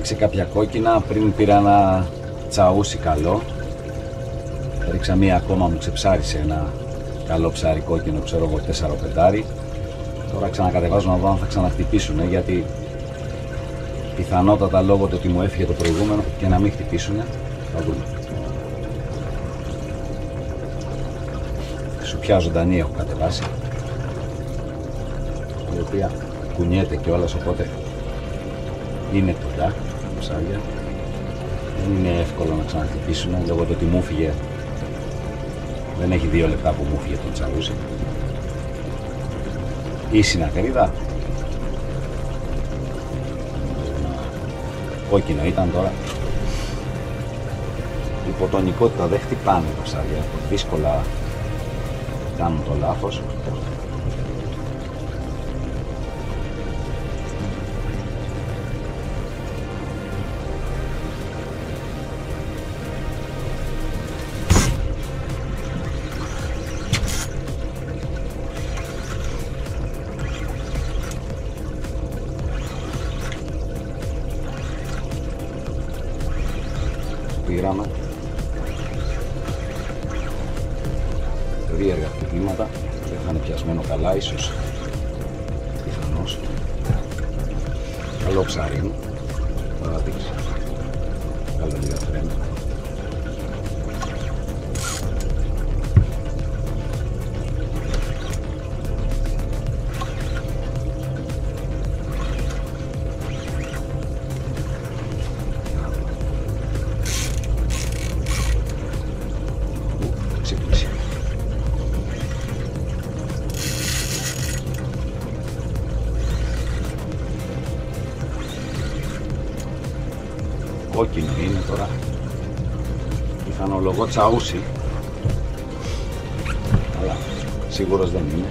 έριξε κάποια κόκκινα, πριν πήρα ένα τσαούσι καλό. Έριξα μία ακόμα, μου ξεψάρισε ένα καλό ψάρι κόκκινο, ξέρω εγώ 4-5. Τώρα ξανακατεβάζω να δω αν θα ξαναχτυπήσουν, γιατί πιθανότατα λόγω του ότι μου έφυγε το προηγούμενο και να μην χτυπήσουν. Θα δούμε. Σουπιά ζωντανή έχω κατεβάσει, η οποία κουνιέται κιόλας, οπότε είναι κοντά ψάρια. Δεν είναι εύκολο να ξαναχτυπήσουν λόγω του ότι μου φύγε. Δεν έχει 2 λεπτά που μου φύγε το τσαρούσι. Ίσινα κρίδα. Κόκκινο ήταν τώρα. Η υποτονικότητα δεν χτυπάνε τα ψάρια. Δύσκολα κάνουν το λάθος. Πήραμε περίεργα χτυπήματα, δεν θα είναι πιασμένο καλά, ίσως πιθανώς. Καλό ψάρι μου, θα δείξει. Καλό λίγα φρένα. Κόκκινο είναι τώρα, πιθανολογώ τσαούσι, αλλά σίγουρος δεν είναι.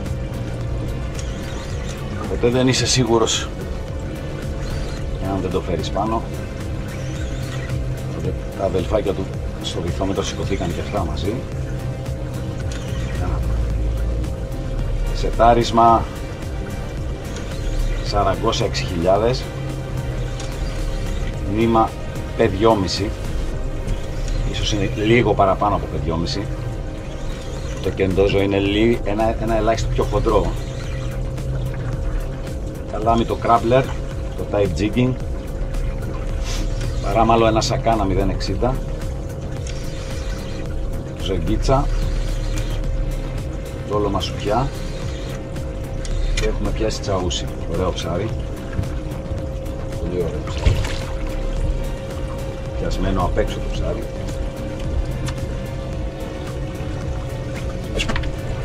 Ποτέ δεν είσαι σίγουρος εάν δεν το φέρεις πάνω. Τα αδελφάκια του στο βυθόμετρο σηκωθήκαν και αυτά μαζί. Σετάρισμα Σαραγκώσα 6.000, νήμα 5,5, ίσως είναι λίγο παραπάνω από 5,5. Το κεντόζο είναι ένα ελάχιστο πιο χοντρό. Καλάμι το Krabbler, το Type Jigging, παράμαλο ένα Σακάνα 0,60, Ζεγκίτσα, τόλωμα σουπιά και έχουμε πιάσει τσαούσι. Ωραίο ψάρι, πολύ ωραίο ψάρι. Πιασμένο απ' έξω το ψάρι.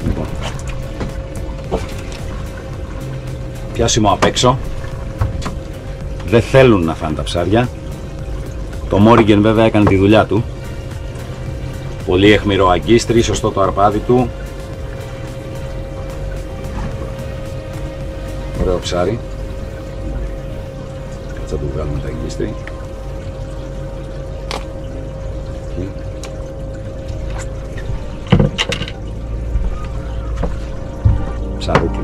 Λοιπόν, πιάσιμο απ' έξω. Δεν θέλουν να φάνε τα ψάρια. Το Μόριγγεν βέβαια έκανε τη δουλειά του. Πολύ αιχμηρό αγκίστρι, σωστό το αρπάδι του. Ωραίο ψάρι. Κάτσε να του βγάλουμε τα αγκίστρι. Ψαρούκι.